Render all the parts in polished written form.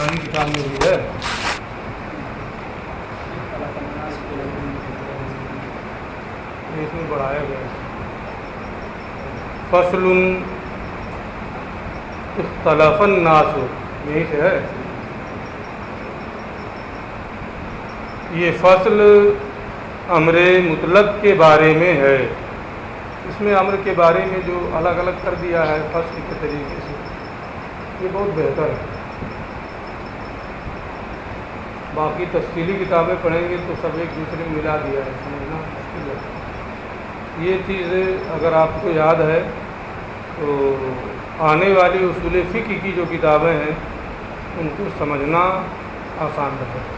پرانی کتاب میں بھی ہے. اس میں بڑھایا گیا فصل اختلف الناس، یہیں سے ہے. یہ فصل امر مطلق کے بارے میں ہے. اس میں امر کے بارے میں جو الگ الگ کر دیا ہے فصل کے طریقے سے، یہ بہت بہتر ہے. باقی تفصیلی کتابیں پڑھیں گے تو سب ایک دوسرے میں ملا دیا ہے، سمجھنا مشکل ہے. یہ چیز اگر آپ کو یاد ہے تو آنے والی اصول فقہ کی جو کتابیں ہیں ان کو سمجھنا آسان رہتا ہے.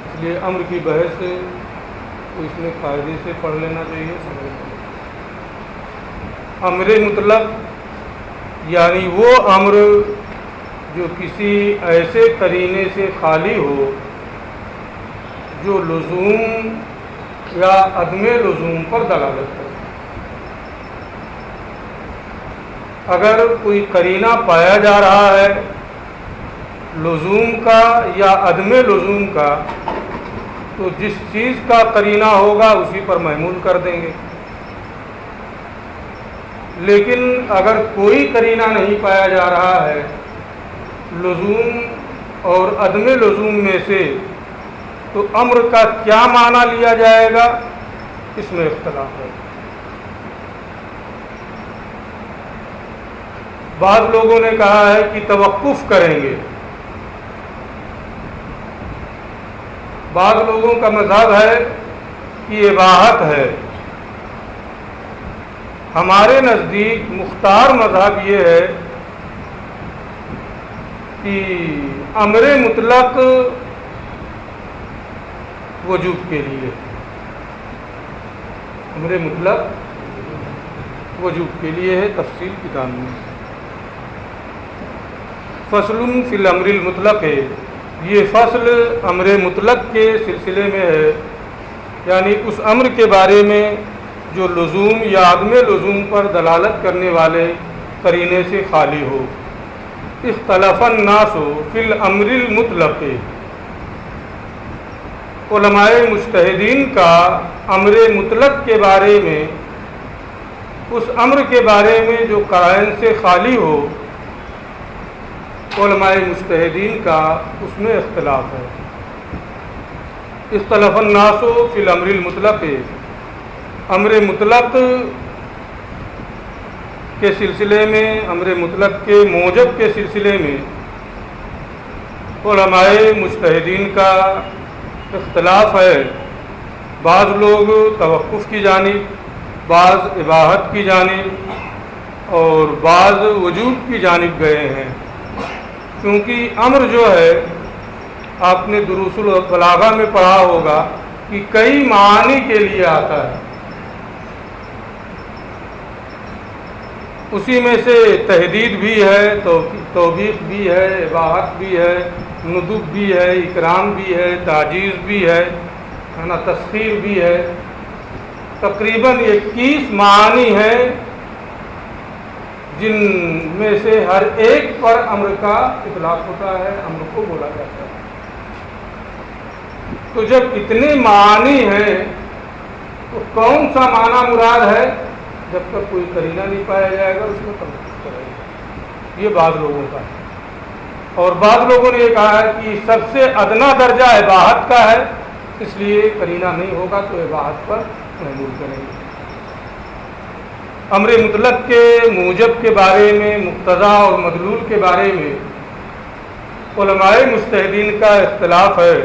اس لیے امر کی بحث تو اس میں قاعدے سے پڑھ لینا چاہیے، سمجھنا. امر مطلق یعنی وہ امر جو کسی ایسے قرینے سے خالی ہو جو لزوم یا عدم لزوم پر دلالت کرے. اگر کوئی قرینہ پایا جا رہا ہے لزوم کا یا عدم لزوم کا تو جس چیز کا قرینہ ہوگا اسی پر محمول کر دیں گے. لیکن اگر کوئی قرینہ نہیں پایا جا رہا ہے لزوم اور عدم لزوم میں سے تو امر کا کیا معنی لیا جائے گا اس میں اختلاف ہے. بعض لوگوں نے کہا ہے کہ توقف کریں گے. بعض لوگوں کا مذہب ہے کہ اباحت ہے. ہمارے نزدیک مختار مذہب یہ ہے کہ امر مطلق وجوب کے لیے، امر مطلق وجوب کے لیے ہے. تفصیل کتاب میں فصل فی الامر المطلق ہے. یہ فصل امر مطلق کے سلسلے میں ہے، یعنی اس امر کے بارے میں جو لزوم یا عدم لزوم پر دلالت کرنے والے قرینے سے خالی ہو. اختلف الناس فی الامر المطلق، علماء مجتہدین کا امر مطلق کے بارے میں، اس امر کے بارے میں جو قرائن سے خالی ہو، علماء مجتہدین کا اس میں اختلاف ہے. اختلف الناس فی الامر المطلق، امر مطلق کے سلسلے میں، امر مطلق کے موجب کے سلسلے میں علماء مجتہدین کا اختلاف ہے. بعض لوگ توقف کی جانب، بعض اباحت کی جانب اور بعض وجوب کی جانب گئے ہیں. کیونکہ امر جو ہے آپ نے دروس البلاغہ میں پڑھا ہوگا کہ کئی معانی کے لیے آتا ہے. اسی میں سے تحدید بھی ہے، توبیخ بھی ہے، اباحت بھی ہے، ندب بھی ہے، اکرام بھی ہے، تعجیز بھی ہے نا، تسخیر بھی ہے. تقریباً 21 معانی ہیں جن میں سے ہر ایک پر امر کا اطلاق ہوتا ہے، امر کو بولا جاتا ہے. تو جب اتنے معانی ہیں تو کون سا معنی مراد ہے؟ جب تک کوئی قرینہ نہیں پایا جائے گا اس میں توقف کرے گا. یہ بعض لوگوں کا ہے. اور بعض لوگوں نے یہ کہا ہے کہ سب سے ادنا درجہ اباحت کا ہے، اس لیے قرینہ نہیں ہوگا تو اباحت پر محمول کریں گے. امر مطلق کے موجب کے بارے میں، مقتضا اور مدلول کے بارے میں علماء مجتہدین کا اختلاف ہے.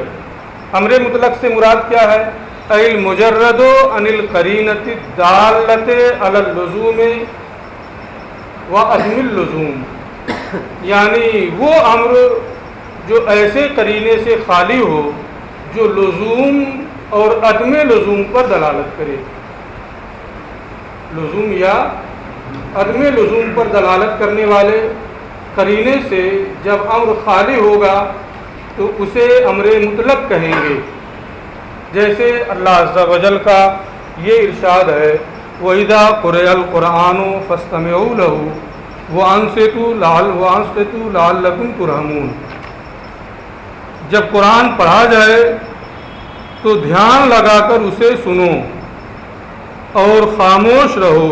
امر مطلق سے مراد کیا ہے؟ المجرد عن القرینۃ الدالۃ علی اللزوم و عدم اللزوم، یعنی وہ امر جو ایسے قرینے سے خالی ہو جو لزوم اور عدم لزوم پر دلالت کرے. لزوم یا عدم لزوم پر دلالت کرنے والے قرینے سے جب امر خالی ہوگا تو اسے امر مطلق کہیں گے. جیسے اللہ عز و جل کا یہ ارشاد ہے وَإِذَا قُرِئَ الْقُرْآنُ فَاسْتَمِعُوا لَهُ وَأَنصِتُوا لَعَلَّكُمْ تُرْحَمُونَ۔ جب قرآن پڑھا جائے تو دھیان لگا کر اسے سنو اور خاموش رہو۔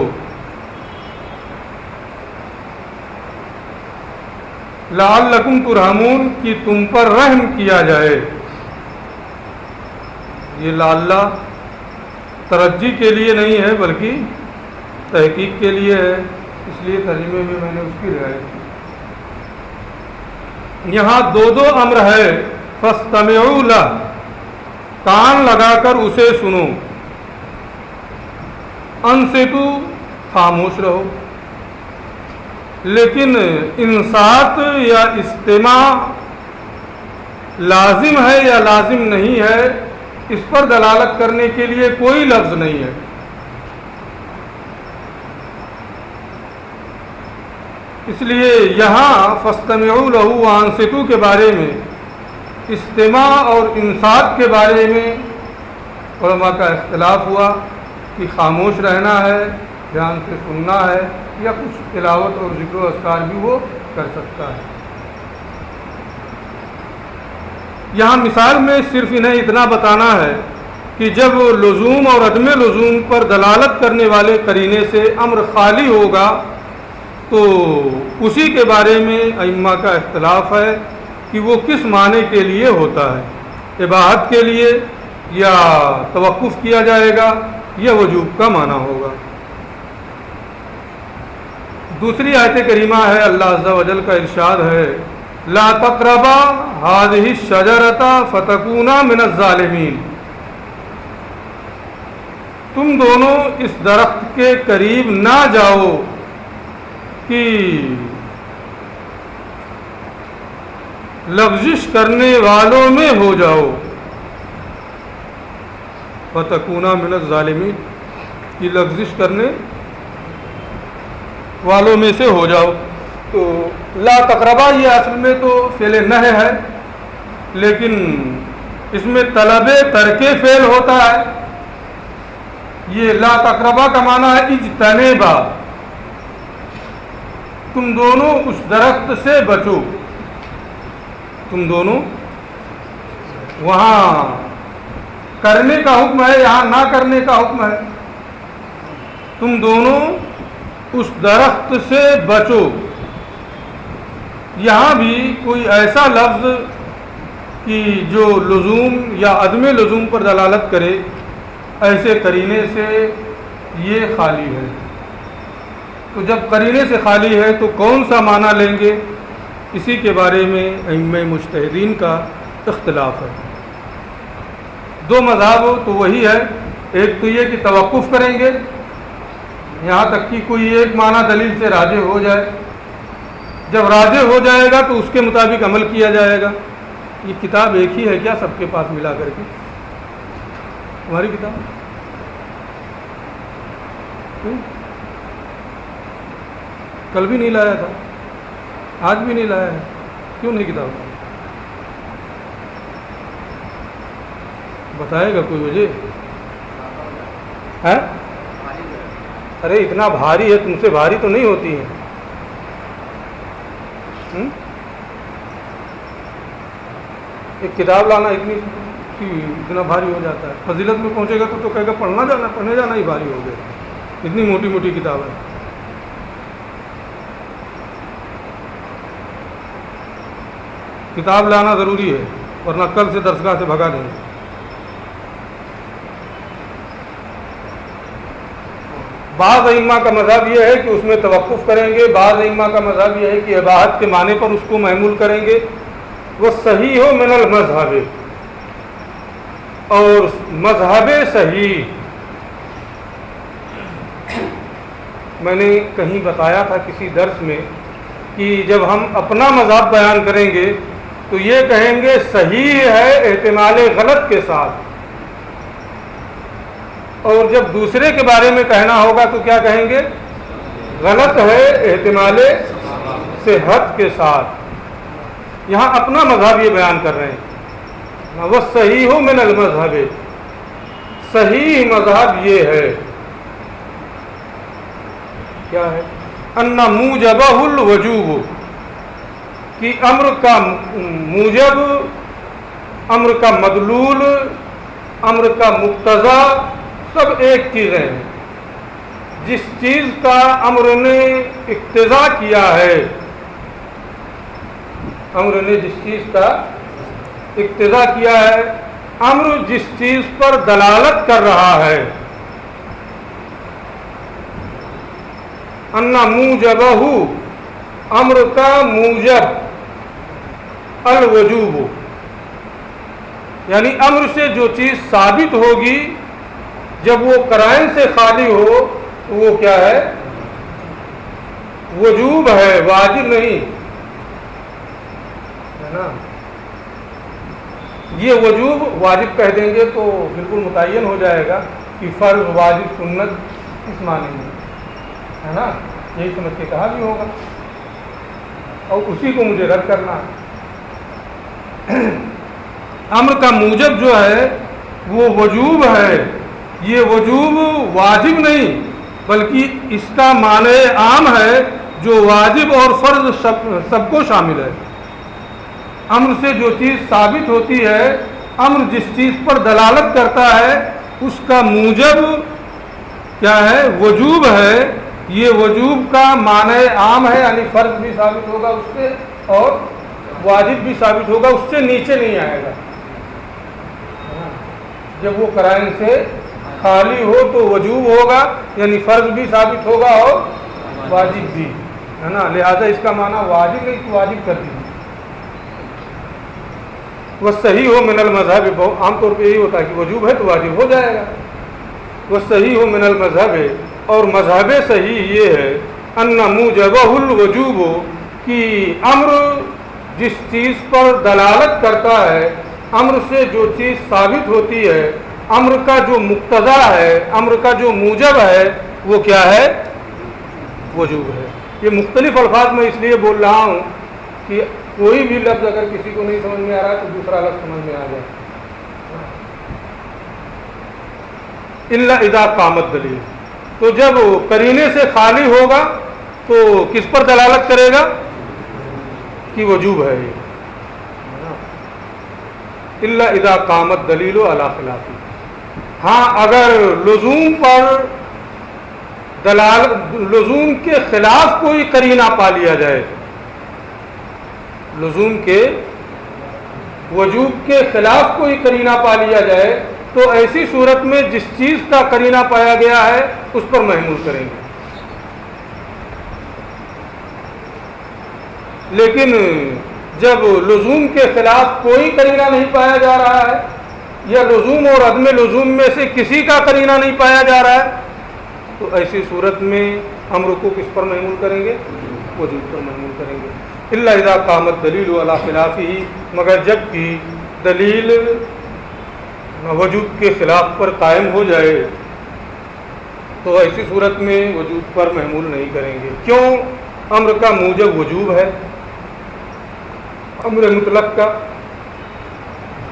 لعلکم ترحمون، کہ تم پر رحم کیا جائے۔ یہ لعلہ ترجی کے لیے نہیں ہے بلکہ تحقیق کے لیے ہے، اس لیے ترجمے میں نے اس کی رعایت کی۔ یہاں دو امر ہے، فاستمعوا لہ، کان لگا کر اسے سنو، انصتوا، خاموش رہو۔ لیکن انصات یا استماع لازم ہے یا لازم نہیں ہے، اس پر دلالت کرنے کے لیے کوئی لفظ نہیں ہے۔ اس لیے یہاں فاستمعوا لہ وانصتوا کے بارے میں، استماع اور انصات کے بارے میں علماء کا اختلاف ہوا کہ خاموش رہنا ہے، دھیان سے سننا ہے، یا کچھ تلاوت اور ذکر و اذکار بھی وہ کر سکتا ہے۔ یہاں مثال میں صرف انہیں اتنا بتانا ہے کہ جب لزوم اور عدم لزوم پر دلالت کرنے والے قرینے سے امر خالی ہوگا تو اسی کے بارے میں ائمہ کا اختلاف ہے کہ وہ کس معنی کے لیے ہوتا ہے، اباحت کے لیے یا توقف کیا جائے گا یا وجوب کا معنی ہوگا۔ دوسری آیت کریمہ ہے، اللہ عز و جل کا ارشاد ہے، لا تقربا هذه الشجرة فتكونا من الظالمین، تم دونوں اس درخت کے قریب نہ جاؤ کہ لغزش کرنے والوں میں ہو جاؤ۔ فتکونا من الظالمین، کہ لغزش کرنے والوں میں سے ہو جاؤ۔ تو لا تقربا یہ اصل میں تو فعل نہی ہے، لیکن اس میں طلب ترک فعل ہوتا ہے۔ یہ لا تقربا کا معنی ہے اجتنبا، تم دونوں اس درخت سے بچو۔ تم دونوں، وہاں کرنے کا حکم ہے، یہاں نہ کرنے کا حکم ہے۔ تم دونوں اس درخت سے بچو۔ یہاں بھی کوئی ایسا لفظ کہ جو لزوم یا عدم لزوم پر دلالت کرے، ایسے قرینے سے یہ خالی ہے۔ تو جب قرینے سے خالی ہے تو کون سا معنی لیں گے، اسی کے بارے میں ائمہ مجتہدین کا اختلاف ہے۔ دو مذہب تو وہی ہے، ایک تو یہ کہ توقف کریں گے یہاں تک کہ کوئی ایک معنی دلیل سے راجح ہو جائے، جب راجح ہو جائے گا تو اس کے مطابق عمل کیا جائے گا۔ یہ کتاب ایک ہی ہے کیا سب کے پاس ملا کر کے؟ ہماری کتاب کل بھی نہیں لایا تھا، آج بھی نہیں لایا ہے، کیوں نہیں کتاب؟ بتائے گا کوئی وجہ ہے؟ ارے اتنا بھاری ہے، تم سے بھاری تو نہیں ہوتی ہے۔ ایک کتاب لانا اتنا بھاری ہو جاتا ہے، فضیلت میں پہنچے گا تو کہے گا پڑھنے جانا ہی بھاری ہو گیا، اتنی موٹی موٹی کتاب ہے۔ کتاب لانا ضروری ہے، ورنہ کل سے درسگاہ سے بھگا دیں گے۔ بعض ائمہ کا مذہب یہ ہے کہ اس میں توقف کریں گے، بعض ائمہ کا مذہب یہ ہے کہ اباحت کے معنی پر اس کو محمول کریں گے۔ وہ صحیح ہو من المذہب، اور مذہب صحیح، میں نے کہیں بتایا تھا کسی درس میں کہ جب ہم اپنا مذہب بیان کریں گے تو یہ کہیں گے صحیح ہے احتمال غلط کے ساتھ، اور جب دوسرے کے بارے میں کہنا ہوگا تو کیا کہیں گے؟ غلط ہے احتمال صحت کے ساتھ۔ یہاں اپنا مذہب یہ بیان کر رہے ہیں، وہ صحیح ہو من المذہب، صحیح مذہب یہ ہے، کیا ہے؟ ان موجبہ الوجوب کہ امر کا موجب، امر کا مدلول، امر کا مقتضا سب ایک چیزیں ہیں. جس چیز کا امر نے اقتضا کیا ہے، امر نے جس چیز کا اقتضا کیا ہے، امر جس چیز پر دلالت کر رہا ہے، ان موجبہ امر کا موجب الوجوب، یعنی امر سے جو چیز ثابت ہوگی جب وہ قرائن سے خالی ہو تو وہ کیا ہے؟ وجوب ہے، واجب نہیں ہے نا. یہ وجوب واجب کہہ دیں گے تو بالکل متعین ہو جائے گا کہ فرض، واجب، سنت کس معنی میں ہے نا. یہی سمجھ کے کہا بھی ہوگا اور اسی کو مجھے رد کرنا ہے. امر کا موجب جو ہے وہ وجوب ہے. یہ وجوب واجب نہیں بلکہ اس کا معنی عام ہے جو واجب اور فرض سب کو شامل ہے. امر سے جو چیز ثابت ہوتی ہے، امر جس چیز پر دلالت کرتا ہے، اس کا موجب کیا ہے؟ وجوب ہے. یہ وجوب کا معنی عام ہے، یعنی فرض بھی ثابت ہوگا اس سے اور واجب بھی ثابت ہوگا، اس سے نیچے نہیں آئے گا. جب وہ قرائن سے خالی ہو تو وجوب ہوگا، یعنی فرض بھی ثابت ہوگا اور واجب بھی ہے نا. لہذا اس کا معنی واجب نہیں تو واجب کر دیجیے. وہ صحیح ہو من المذہب، عام طور پہ یہی ہوتا ہے کہ وجوب ہے تو واجب ہو جائے گا. وہ صحیح ہو من المذہب، اور مذہب صحیح یہ ہے ان موجبہ الوجوب کہ امر جس چیز پر دلالت کرتا ہے، امر سے جو چیز ثابت ہوتی ہے، امر کا جو مقتضا ہے، امر کا جو موجب ہے، وہ کیا ہے؟ وجوب ہے. یہ مختلف الفاظ میں اس لیے بول رہا ہوں کہ کوئی بھی لفظ اگر کسی کو نہیں سمجھ میں آ رہا ہے تو دوسرا لفظ سمجھ میں آ جائے. الا اذا قامت دلیل، تو جب قرینے سے خالی ہوگا تو کس پر دلالت کرے گا کہ وجوب ہے یہ. الا اذا قامت دلیل علی خلافی، ہاں اگر لزوم پر لزوم کے خلاف کوئی قرینہ پا لیا جائے، لزوم کے وجوب کے خلاف کوئی قرینہ پا لیا جائے تو ایسی صورت میں جس چیز کا قرینہ پایا گیا ہے اس پر محمول کریں گے. لیکن جب لزوم کے خلاف کوئی قرینہ نہیں پایا جا رہا ہے یا لزوم اور عدم لزوم میں سے کسی کا قرینہ نہیں پایا جا رہا ہے تو ایسی صورت میں امر کو کس پر محمول کریں گے؟ وجوب پر محمول کریں گے. الا اذا قامت دلیل علی خلافہ، مگر جب کہ دلیل وجوب کے خلاف پر قائم ہو جائے تو ایسی صورت میں وجوب پر محمول نہیں کریں گے. کیوں؟ امر کا موجب وجوب ہے، امر مطلق کا.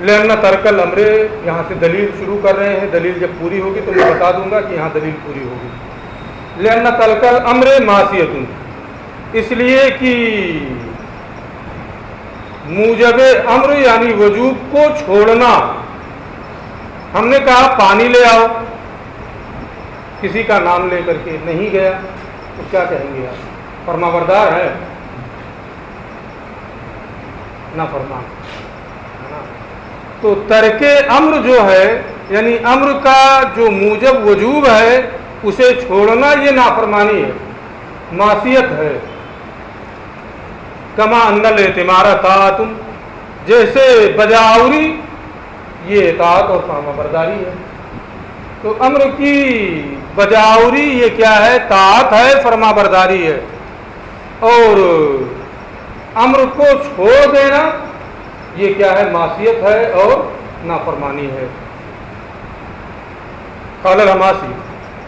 لأن ترک الامر، یہاں سے دلیل شروع کر رہے ہیں، دلیل جب پوری ہوگی تو میں بتا دوں گا کہ یہاں دلیل پوری ہوگی. لأن ترک الامر معصیۃ، اس لیے کہ موجب امر یعنی وجوب کو چھوڑنا. ہم نے کہا پانی لے آؤ، کسی کا نام لے کر کے نہیں گیا تو کیا کہیں گے آپ؟ فرمانبردار ہے؟ نہ فرمان. تو ترک امر جو ہے یعنی امر کا جو موجب وجوب ہے اسے چھوڑنا یہ نافرمانی ہے، معصیت ہے. کما ان الاعتمار طاعت، جیسے بجاوری یہ اطاعت اور فرما برداری ہے. تو امر کی بجاوری یہ کیا ہے؟ طاعت ہے، فرما برداری ہے. اور امر کو چھوڑ دینا یہ کیا ہے؟ معصیت ہے اور نافرمانی ہے. قال الحماسی،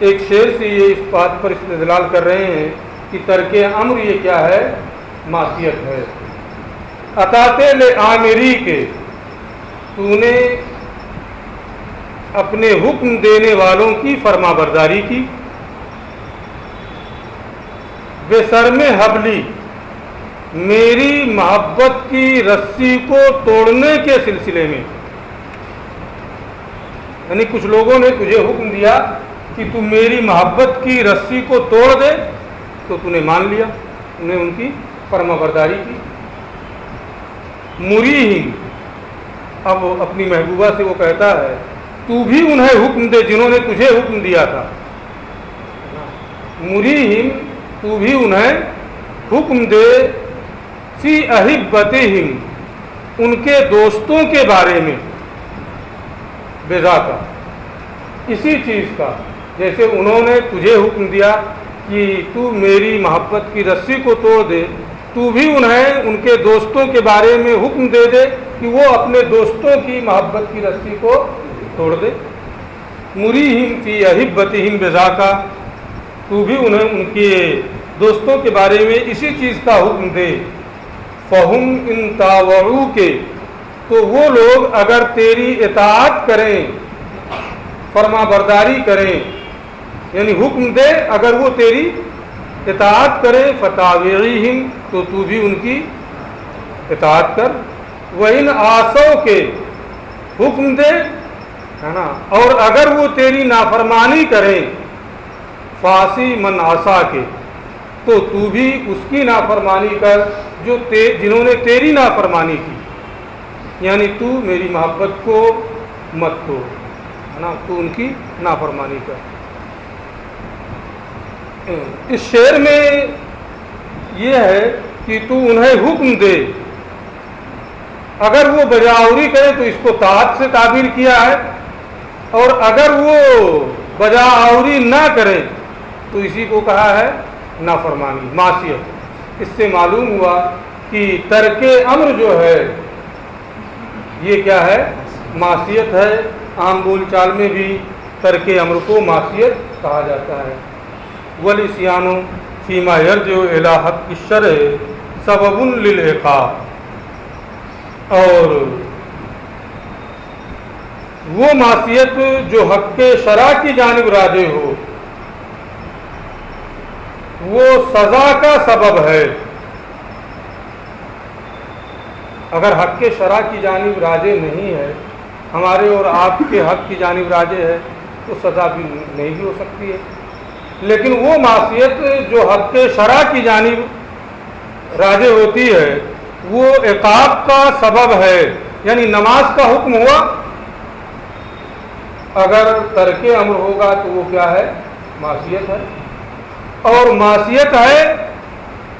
ایک شعر سے یہ اس بات پر استدلال کر رہے ہیں کہ ترک امر یہ کیا ہے؟ معصیت ہے. اطاعت لآمری کے، تو نے اپنے حکم دینے والوں کی فرما برداری کی. بسرم حبلی، میری محبت کی رسی کو توڑنے کے سلسلے میں، یعنی کچھ لوگوں نے تجھے حکم دیا کہ تو میری محبت کی رسی کو توڑ دے، تو تو نے مان لیا، تو نے ان کی فرما برداری کی۔ مریہم، اب اپنی محبوبہ سے وہ کہتا ہے تو بھی انہیں حکم دے جنہوں نے تجھے حکم دیا تھا، مریہم تو بھی انہیں حکم دے، فی احبتہم، ان کے دوستوں کے بارے میں، بذاکا، اسی چیز کا، جیسے انہوں نے تجھے حکم دیا کہ تو میری محبت کی رسی کو توڑ دے، تو بھی انہیں ان کے دوستوں کے بارے میں حکم دے دے کہ وہ اپنے دوستوں کی محبت کی رسی کو توڑ دے۔ مریہم فی احبتہم بذاکا، تو بھی انہیں ان کے دوستوں کے بارے میں اسی چیز کا حکم دے۔ فہم ان طاوعوک، تو وہ لوگ اگر تیری اطاعت کریں، فرما برداری کریں، یعنی حکم دے اگر وہ تیری اطاعت کرے، فتاوعیہم، تو بھی ان کی اطاعت کر۔ وَإِنْ عَصَوْكَ، حکم دے، ہے نا، اور اگر وہ تیری نافرمانی کریں، فَعَصِي مَنْ عَصَاكَ، تو بھی اس کی نافرمانی کر جو جنہوں نے تیری نافرمانی کی، یعنی تو میری محبت کو مت توڑ، ہے نا، تو ان کی نافرمانی کر۔ اس شعر میں یہ ہے کہ تو انہیں حکم دے، اگر وہ بجاوری کرے تو اس کو طاعت سے تعبیر کیا ہے، اور اگر وہ بجاوری نہ کرے تو اسی کو کہا ہے نافرمانی، معصیت۔ اس سے معلوم ہوا کہ ترک امر جو ہے یہ کیا ہے؟ معصیت ہے۔ عام بول چال میں بھی ترک امر کو معصیت کہا جاتا ہے۔ والعصیان فیما یرجع الی حق الشرع سبب للعقاب، اور وہ معصیت جو حق شرع کی جانب راجع ہو وہ سزا کا سبب ہے۔ اگر حق شرع کی جانب راجع نہیں ہے، ہمارے اور آپ کے حق کی جانب راجع ہے، تو سزا بھی نہیں بھی ہو سکتی ہے۔ لیکن وہ معصیت جو حق شرع کی جانب راجع ہوتی ہے وہ عقاب کا سبب ہے، یعنی نماز کا حکم ہوا، اگر ترک امر ہوگا تو وہ کیا ہے؟ معصیت ہے، اور معصیت ہے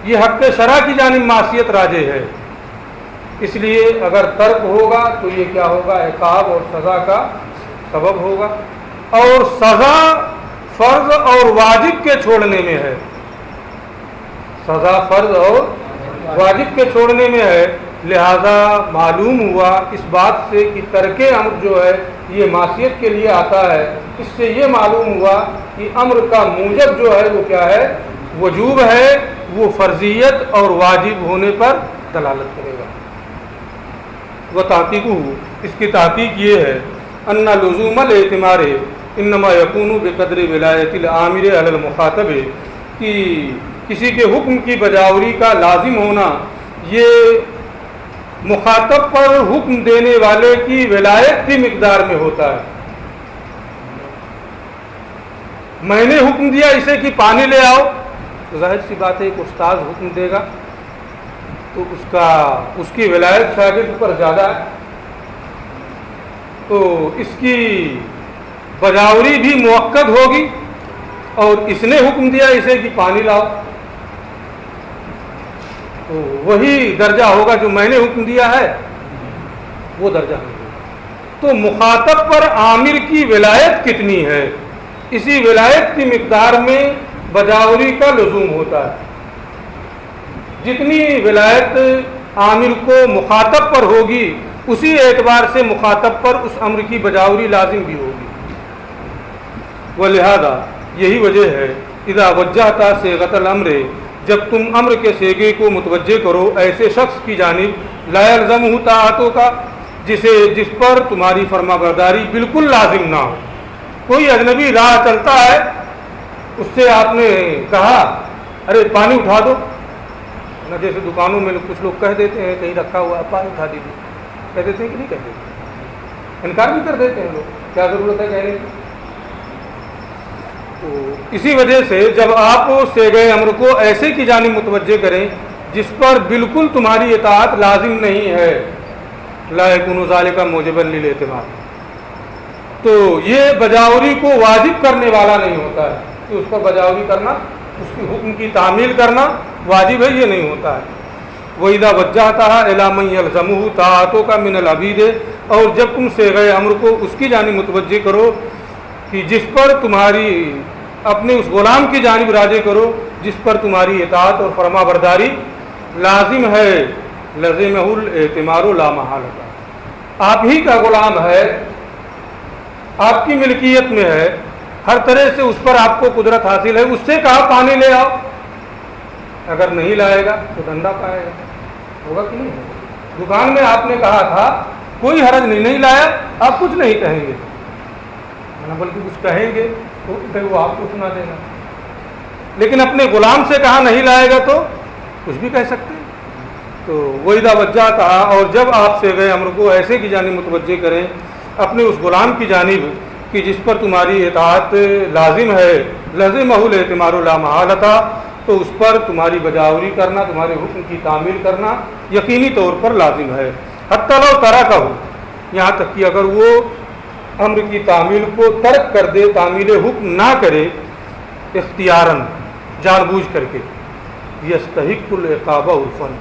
یہ حق شرع کی جانب معصیت راجع ہے، اس لیے اگر ترک ہوگا تو یہ کیا ہوگا؟ عقاب اور سزا کا سبب ہوگا۔ اور سزا فرض اور واجب کے چھوڑنے میں ہے، سزا فرض اور واجب کے چھوڑنے میں ہے، لہذا معلوم ہوا اس بات سے کہ ترک امر جو ہے یہ معصیت کے لیے آتا ہے، اس سے یہ معلوم ہوا کہ امر کا موجب جو ہے وہ کیا ہے؟ وجوب ہے، وہ فرضیت اور واجب ہونے پر دلالت کرے گا۔ وہ تحقیق اس کی تحقیق یہ ہے ان لزوم الاعتمار انما یکون بقدر ولایت العامر علی المخاطب، کہ کسی کے حکم کی بجاوری کا لازم ہونا یہ مخاطب پر حکم دینے والے کی ولایت کی مقدار میں ہوتا ہے۔ میں نے حکم دیا اسے کہ پانی لے آؤ، تو ظاہر سی بات ہے ایک استاد حکم دے گا تو اس کی ولایت شاگرد پر زیادہ ہے، تو اس کی بجاوری بھی موقت ہوگی، اور اس نے حکم دیا اسے کہ پانی لاؤ، تو وہی درجہ ہوگا جو میں نے حکم دیا ہے، وہ درجہ ہوگا۔ تو مخاطب پر عامر کی ولایت کتنی ہے، اسی ولایت کی مقدار میں بجاوری کا لزوم ہوتا ہے۔ جتنی ولایت عامر کو مخاطب پر ہوگی اسی اعتبار سے مخاطب پر اس امر کی بجاوری لازم بھی ہوگی۔ ولہذا یہی وجہ ہے اذا وجہتا صیغۃ الامر، جب تم امر کے صیغے کو متوجہ کرو ایسے شخص کی جانب لا یلزمہ طاعتوں کا، جس پر تمہاری فرما برداری بالکل لازم نہ ہو۔ کوئی اجنبی راہ چلتا ہے، اس سے آپ نے کہا ارے پانی اٹھا دو نا، جیسے دکانوں میں کچھ لوگ کہہ دیتے ہیں کہیں رکھا ہوا پانی اٹھا دیجیے، کہہ دیتے ہیں کہ نہیں کہہ دیتے، انکار بھی کر دیتے ہیں لوگ، کیا ضرورت ہے کہنے کی؟ تو اسی وجہ سے جب آپ صیغہ امر کو ایسے کی جانب متوجہ کریں جس پر بالکل تمہاری اطاعت لازم نہیں ہے، لا یکون ذالک موجبا للاعتماد، تو یہ بجاوری کو واجب کرنے والا نہیں ہوتا ہے کہ اس پر بجاوری کرنا، اس کی حکم کی تعمیل کرنا واجب ہے، یہ نہیں ہوتا ہے۔ وَإِذَا وَجَّهْتَهَا إِلَىٰ مَن يَلْزَمُهُ طَاعَتُكَ مِنَ الْعَبِيدِ، اور جب تم صیغہ امر کو اس کی جانب متوجہ کرو کہ جس پر تمہاری اپنے اس غلام کی جانب راجع کرو جس پر تمہاری اطاعت اور فرما برداری لازم ہے، لزمہ الاعتمار لا محالۃ، آپ ہی کا غلام ہے، آپ کی ملکیت میں ہے، ہر طرح سے اس پر آپ کو قدرت حاصل ہے، اس سے کہا پانی لے آؤ، اگر نہیں لائے گا تو دندا پائے گا، ہوگا کہ نہیں ہوگا؟ دکان میں آپ نے کہا تھا کوئی حرج نہیں لایا، آپ کچھ نہیں کہیں گے، بلکہ کچھ کہیں گے تو وہ آپ کو سنا دے گا، لیکن اپنے غلام سے کہا نہیں لائے گا تو کچھ بھی کہہ سکتے ہیں۔ تو وَإِذَا وَجَّهْتَهَا، اور جب آپ صیغہ امر کو ایسے کی جانب متوجہ کریں اپنے اس غلام کی جانب کہ جس پر تمہاری اطاعت لازم ہے، لزمہ الاعتمار لا محالۃ، تو اس پر تمہاری بجاوری کرنا، تمہارے حکم کی تعمیل کرنا یقینی طور پر لازم ہے، حتی لو ترکہ، یہاں تک کہ اگر وہ امر کی تعمیل کو ترک کر دے، تعمیل حکم نہ کرے اختیاراً، جان بوجھ کر کے، یستحق العقاب عرفاً،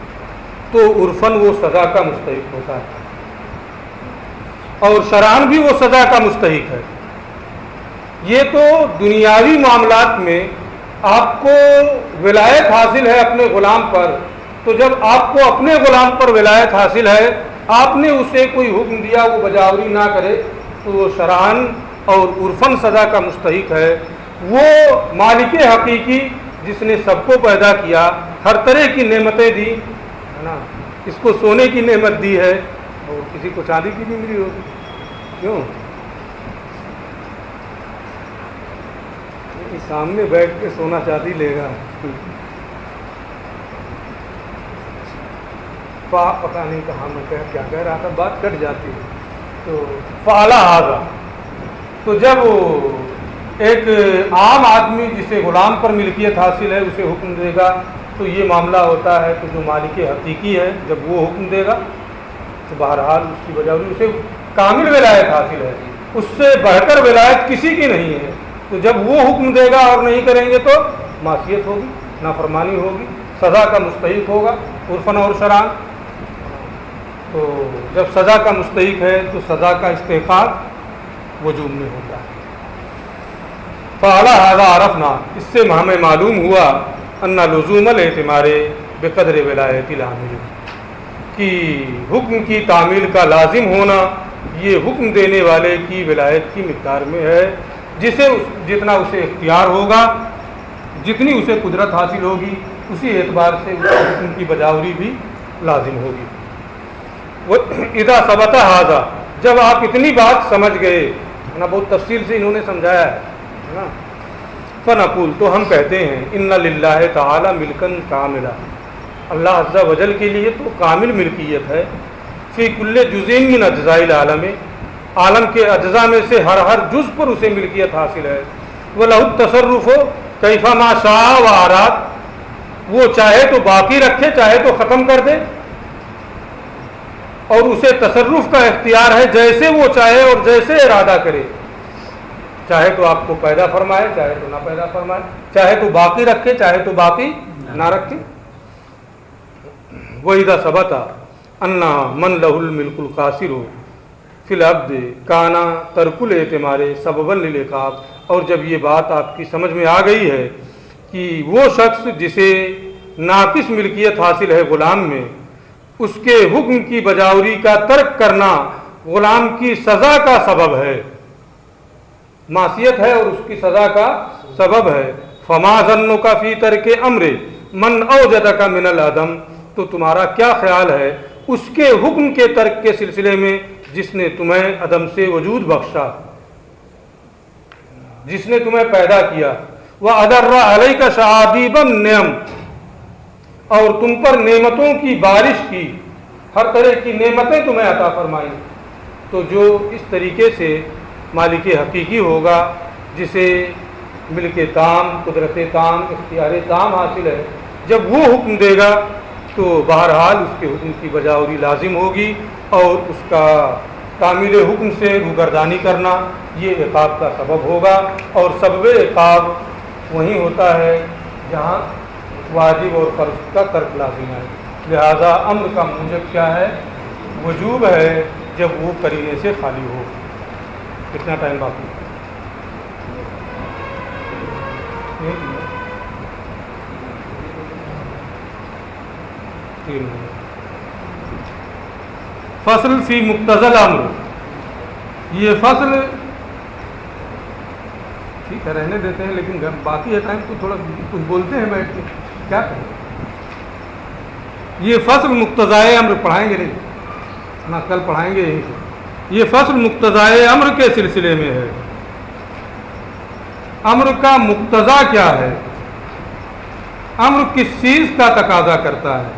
تو عرفاً وہ سزا کا مستحق ہوتا ہے، اور شرعاً بھی وہ سزا کا مستحق ہے۔ یہ تو دنیاوی معاملات میں آپ کو ولایت حاصل ہے اپنے غلام پر، تو جب آپ کو اپنے غلام پر ولایت حاصل ہے، آپ نے اسے کوئی حکم دیا وہ بجاوری نہ کرے تو وہ شرعاً اور عرفاً سزا کا مستحق ہے۔ وہ مالک حقیقی جس نے سب کو پیدا کیا، ہر طرح کی نعمتیں دی ہے نا، اس کو سونے کی نعمت دی ہے اور کسی کو چاندی کی بھی ملی ہوگی، کیوں؟ سامنے بیٹھ کے سونا چاندی لے گا، پتا نہیں کہاں میں کیا کہہ رہا تھا، بات کٹ جاتی ہے۔ تو فعلا ھذا، تو جب ایک عام آدمی جسے غلام پر ملکیت حاصل ہے اسے حکم دے گا تو یہ معاملہ ہوتا ہے کہ جو مالک حقیقی ہے جب وہ حکم دے گا تو بہرحال اس کی وجہ اسے کامل ولایت حاصل ہے، اس سے بڑھ کر ولایت کسی کی نہیں ہے، تو جب وہ حکم دے گا اور نہیں کریں گے تو معصیت ہوگی، نافرمانی ہوگی، سزا کا مستحق ہوگا عرفاً اور شرعاً۔ تو جب سزا کا مستحق ہے تو سزا کا استحقاق وجوب میں ہوتا ہے۔ فعلی ھذا عرفنا، اس سے ہمیں معلوم ہوا ان لزوم الاعتمار بقدر ولایت العامل، کہ حکم کی تعمیل کا لازم ہونا یہ حکم دینے والے کی ولایت کی مقدار میں ہے، جسے جتنا اسے اختیار ہوگا، جتنی اسے قدرت حاصل ہوگی، اسی اعتبار سے اس حکم کی بجاوری بھی لازم ہوگی۔ اذا ثبت ھذا، جب آپ اتنی بات سمجھ گئے نا، بہت تفصیل سے انہوں نے سمجھایا ہے نا، فنقول، تو ہم کہتے ہیں ان للہ تعالی ملکن کاملا، اللہ عز و جل کے لیے تو کامل ملکیت ہے، فی کل جزء من اجزاء العالم، عالم کے اجزاء میں سے ہر جز پر اسے ملکیت حاصل ہے، وَلَهُ التَّصَرُّفُ كَيْفَ مَا شَاءَ وَأَرَادَ، وہ چاہے تو باقی رکھے چاہے تو ختم کر دے، اور اسے تصرف کا اختیار ہے جیسے وہ چاہے اور جیسے ارادہ کرے، چاہے تو آپ کو پیدا فرمائے چاہے تو نہ پیدا فرمائے، چاہے تو باقی رکھے چاہے تو باقی نہ رکھے۔ وَإِذَا ثَبَتَ أَنَّ مَنْ لَهُ الْمِلْكُ الْقَاصِرُ فِي الْعَبْدِ كَانَ تَرْكُ الْاعْتِمَارِ سَبَبًا لِلْعِقَابِ، اور جب یہ بات آپ کی سمجھ میں آ گئی ہے کہ وہ شخص جسے ناقص ملکیت حاصل ہے غلام میں، اس کے حکم کی بجاوری کا ترک کرنا غلام کی سزا کا سبب ہے، معصیت ہے اور اس کی سزا کا سبب ہے۔ فما ظنک فی ترک امر من اوجدک من العدم، تو تمہارا کیا خیال ہے اس کے حکم کے ترک کے سلسلے میں جس نے تمہیں عدم سے وجود بخشا، جس نے تمہیں پیدا کیا، وَأَدَرَّ عَلَيْكَ شَعَابِيبَ النِّعَمِ، اور تم پر نعمتوں کی بارش کی، ہر طرح کی نعمتیں تمہیں عطا فرمائی. تو جو اس طریقے سے مالک حقیقی ہوگا، جسے ملک تام، قدرت تام، اختیار تام حاصل ہے، جب وہ حکم دے گا تو بہرحال اس کے حکم کی بجاوری لازم ہوگی، اور اس کا کامل حکم سے روگردانی کرنا یہ عقاب کا سبب ہوگا. اور سبب عقاب وہیں ہوتا ہے جہاں واجب اور فرض کا ترک لازم ہے. لہذا امر کا موجب کیا ہے؟ وجوب ہے، جب وہ قرینے سے خالی ہو. کتنا ٹائم باقی؟ فصل فی مقتضی الامر. یہ فصل ٹھیک ہے رہنے دیتے ہیں، لیکن باقی ہے ٹائم تو تھوڑا کچھ بولتے ہیں بیٹھ کے، کیا کریں. یہ فصل مقتضائے امر پڑھائیں گے نہیں نہ، کل پڑھائیں گے یہیں سے. یہ فصل مقتضائے امر کے سلسلے میں ہے. امر کا مقتضا کیا ہے؟ امر کس چیز کا تقاضا کرتا ہے؟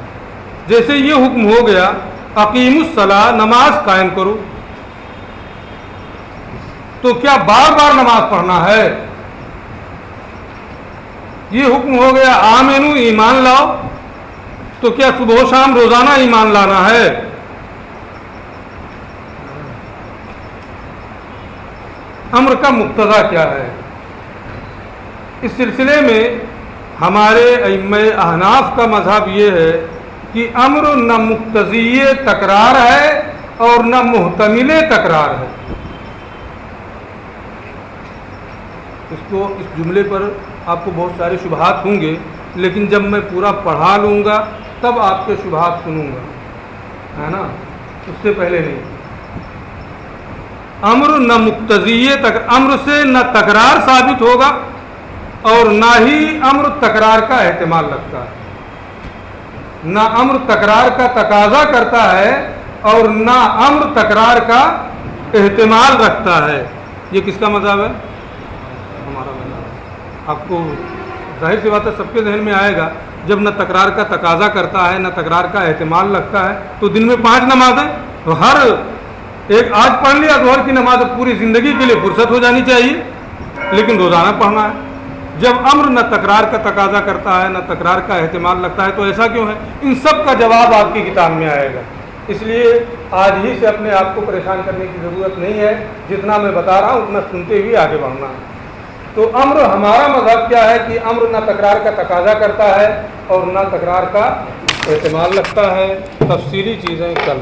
جیسے یہ حکم ہو گیا اقیم الصلاۃ، نماز قائم کرو، تو کیا بار بار نماز پڑھنا ہے؟ یہ حکم ہو گیا آمنو، ایمان لاؤ، تو کیا صبح و شام روزانہ ایمان لانا ہے؟ امر کا مقتضا کیا ہے؟ اس سلسلے میں ہمارے ائمہ احناف کا مذہب یہ ہے کہ امر نہ مقتضی تکرار ہے اور نہ محتمل تکرار ہے. اس جملے پر آپ کو بہت سارے شبہات ہوں گے، لیکن جب میں پورا پڑھا لوں گا تب آپ کے شبہات سنوں گا، ہے نا، اس سے پہلے نہیں. امر نہ مقتضی امر سے نہ تکرار ثابت ہوگا اور نہ ہی امر تکرار کا احتمال رکھتا ہے. نہ امر تکرار کا تقاضا کرتا ہے اور نہ امر تکرار کا احتمال رکھتا ہے. یہ کس کا مذہب ہے؟ ہمارا مذہب ہے. آپ کو ظاہر سی بات ہے سب کے ذہن میں آئے گا، جب نہ تکرار کا تقاضا کرتا ہے نہ تکرار کا احتمال رکھتا ہے تو دن میں 5 نمازیں، تو ہر ایک آج پڑھ لیا ظہر کی نماز پوری زندگی کے لیے فرصت ہو جانی چاہیے، لیکن روزانہ پڑھنا ہے. جب امر نہ تکرار کا تقاضا کرتا ہے نہ تکرار کا احتمال رکھتا ہے تو ایسا کیوں ہے؟ ان سب کا جواب آپ کی کتاب میں آئے گا. اس لیے آج ہی سے اپنے آپ کو پریشان کرنے کی ضرورت نہیں ہے، جتنا میں بتا رہا ہوں اتنا سنتے ہوئے آگے بڑھنا ہے. تو امر ہمارا مذہب کیا ہے کہ امر نہ تکرار کا تقاضا کرتا ہے اور نہ تکرار کا احتمال رکھتا ہے. تفصیلی چیزیں کل